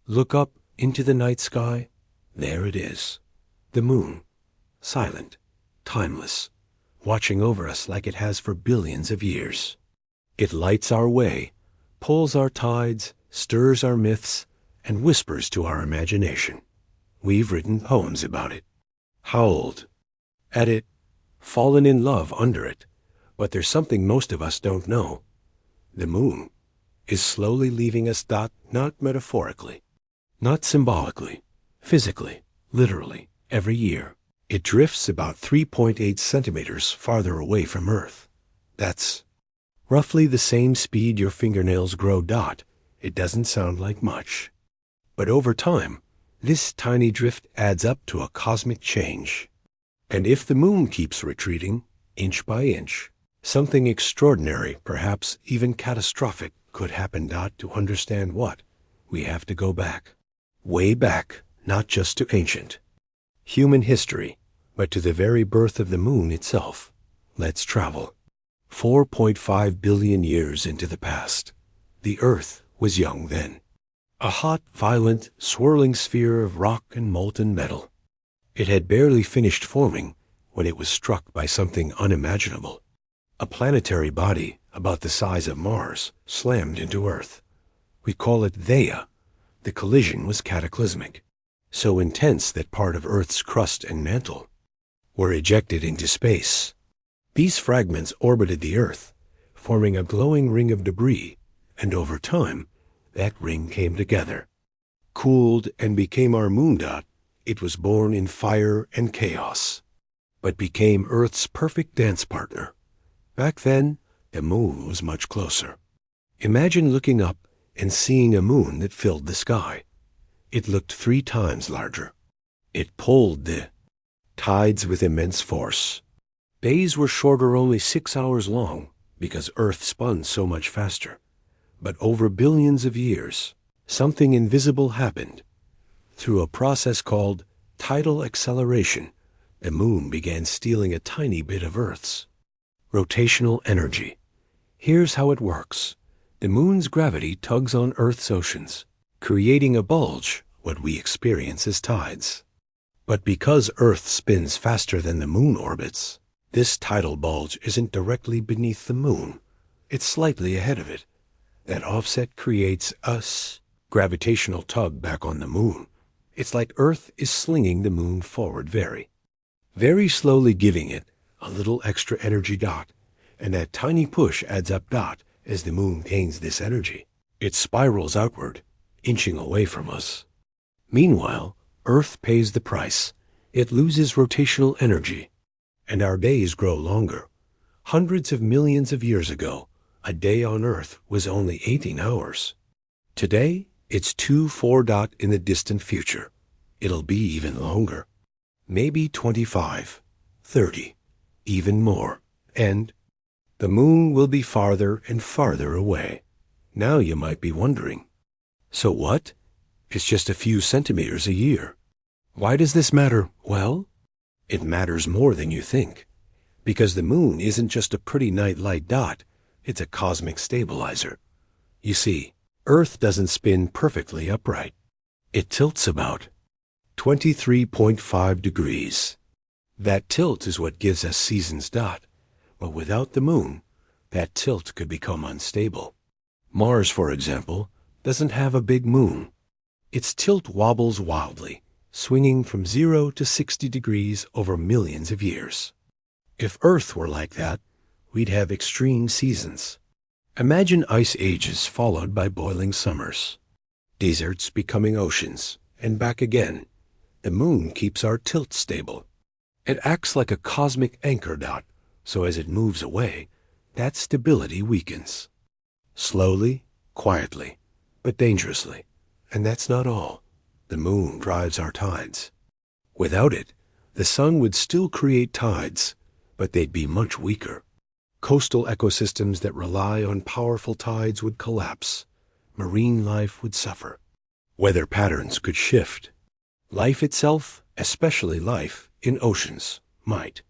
Look up into the night sky. There it is. The moon. Silent. Timeless. Watching over us like it has for billions of years. It lights our way, pulls our tides, stirs our myths, and whispers to our imagination. We've written poems about it, howled at it, fallen in love under it, but there's something most of us don't know. The moon is slowly leaving us, not metaphorically, not symbolically, physically, literally, every year. It drifts about 3.8 centimeters farther away from Earth. That's roughly the same speed your fingernails grow. It doesn't sound like much. But over time, this tiny drift adds up to a cosmic change. And if the moon keeps retreating, inch by inch, something extraordinary, perhaps even catastrophic, could happen. To understand what, we have to go back. Way back, not just to ancient human history, but to the very birth of the moon itself. Let's travel. 4.5 billion years into the past. The Earth was young then. A hot, violent, swirling sphere of rock and molten metal. It had barely finished forming when it was struck by something unimaginable. A planetary body about the size of Mars slammed into Earth. We call it Theia. The collision was cataclysmic, so intense that part of Earth's crust and mantle were ejected into space. These fragments orbited the Earth, forming a glowing ring of debris, and over time, that ring came together, cooled, and became our moon. It was born in fire and chaos, but became Earth's perfect dance partner. Back then, the moon was much closer. Imagine looking up and seeing a moon that filled the sky. It looked 3 times larger. It pulled the tides with immense force. Days were shorter, only 6 hours long, because Earth spun so much faster. But over billions of years, something invisible happened. Through a process called tidal acceleration, the moon began stealing a tiny bit of Earth's rotational energy. Here's how it works. The moon's gravity tugs on Earth's oceans, creating a bulge, what we experience as tides. But because Earth spins faster than the moon orbits, this tidal bulge isn't directly beneath the moon. It's slightly ahead of it. That offset creates a gravitational tug back on the moon. It's like Earth is slinging the moon forward very, very slowly, giving it a little extra energy. And that tiny push adds up. As the moon gains this energy, it spirals outward, inching away from us. Meanwhile, Earth pays the price. It loses rotational energy, and our days grow longer. Hundreds of millions of years ago, a day on Earth was only 18 hours. Today, it's 2-4. In the distant future, it'll be even longer. Maybe 25, 30, even more. And the moon will be farther and farther away. Now you might be wondering, so what? It's just a few centimeters a year. Why does this matter? Well, it matters more than you think. Because the moon isn't just a pretty night light. It's a cosmic stabilizer. You see, Earth doesn't spin perfectly upright. It tilts about 23.5 degrees. That tilt is what gives us seasons. But without the moon, that tilt could become unstable. Mars, for example, doesn't have a big moon. Its tilt wobbles wildly, swinging from 0 to 60 degrees over millions of years. If Earth were like that, we'd have extreme seasons. Imagine ice ages followed by boiling summers, deserts becoming oceans, and back again. The moon keeps our tilt stable. It acts like a cosmic anchor. So as it moves away, that stability weakens. Slowly, quietly, but dangerously. And that's not all. The moon drives our tides. Without it, the sun would still create tides, but they'd be much weaker. Coastal ecosystems that rely on powerful tides would collapse. Marine life would suffer. Weather patterns could shift. Life itself, especially life in oceans, might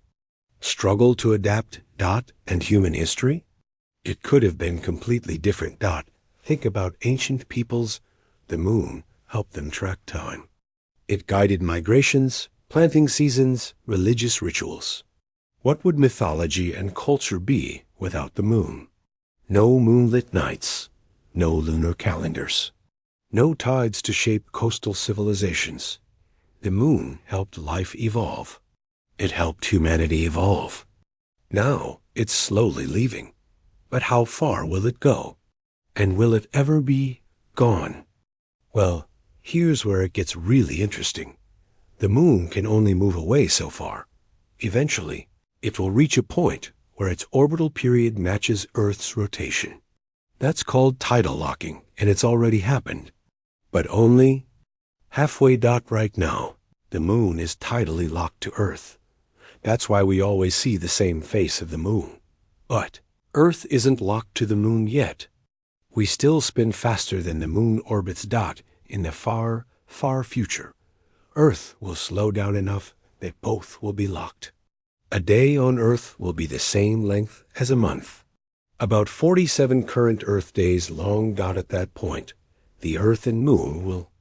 struggle to adapt. And human history? It could have been completely different. Think about ancient peoples. The moon, helped them track time. It guided migrations, planting seasons, religious rituals. What would mythology and culture be without the moon? No moonlit nights, no lunar calendars, no tides to shape coastal civilizations. The moon helped life evolve. It helped humanity evolve. Now it's slowly leaving. But how far will it go? And will it ever be gone? Well, here's where it gets really interesting. The moon can only move away so far. Eventually, it will reach a point where its orbital period matches Earth's rotation. That's called tidal locking, and it's already happened. But only halfway. Right now, the moon is tidally locked to Earth. That's why we always see the same face of the moon. But Earth isn't locked to the moon yet. We still spin faster than the moon orbits. In the far, far future, Earth will slow down enough that both will be locked. A day on Earth will be the same length as a month. About 47 current Earth days long. At that point, the Earth and moon will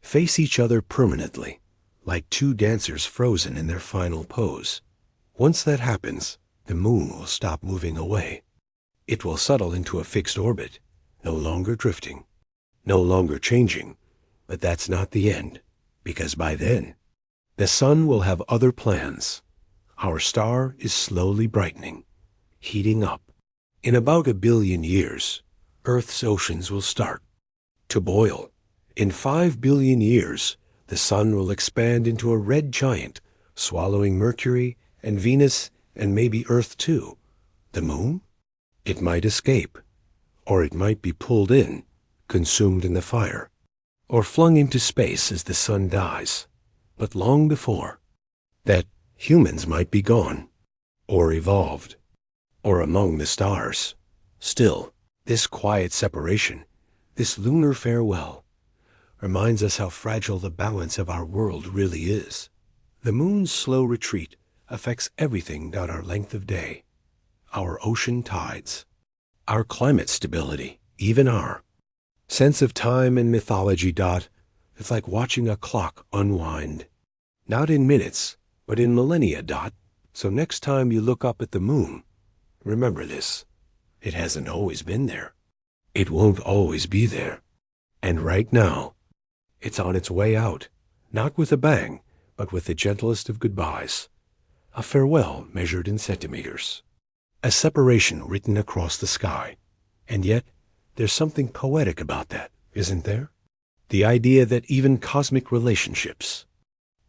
face each other permanently, like two dancers frozen in their final pose. Once that happens, the moon will stop moving away. It will settle into a fixed orbit, no longer drifting, no longer changing. But that's not the end, because by then, the sun will have other plans. Our star is slowly brightening, heating up. In about 1 billion years, Earth's oceans will start to boil. In 5 billion years, the sun will expand into a red giant, swallowing Mercury and Venus and maybe Earth too. The moon? It might escape, or it might be pulled in, consumed in the fire, or flung into space as the sun dies. But long before that, humans might be gone, or evolved, or among the stars. Still, this quiet separation, this lunar farewell, reminds us how fragile the balance of our world really is. The moon's slow retreat affects everything. Our length of day, our ocean tides, our climate stability, even our sense of time and mythology. It's like watching a clock unwind. Not in minutes, but in millennia. So next time you look up at the moon, remember this. It hasn't always been there. It won't always be there. And right now, it's on its way out, not with a bang, but with the gentlest of goodbyes. A farewell measured in centimeters. A separation written across the sky. And yet, there's something poetic about that, isn't there? The idea that even cosmic relationships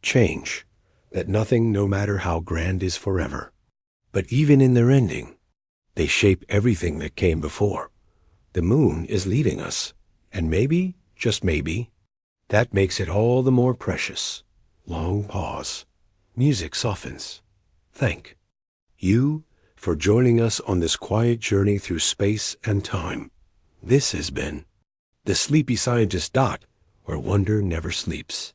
change, that nothing, no matter how grand, is forever. But even in their ending, they shape everything that came before. The moon is leading us, and maybe, just maybe, that makes it all the more precious. Long pause. Music softens. Thank you for joining us on this quiet journey through space and time. This has been The Sleepy Scientist. Where wonder never sleeps.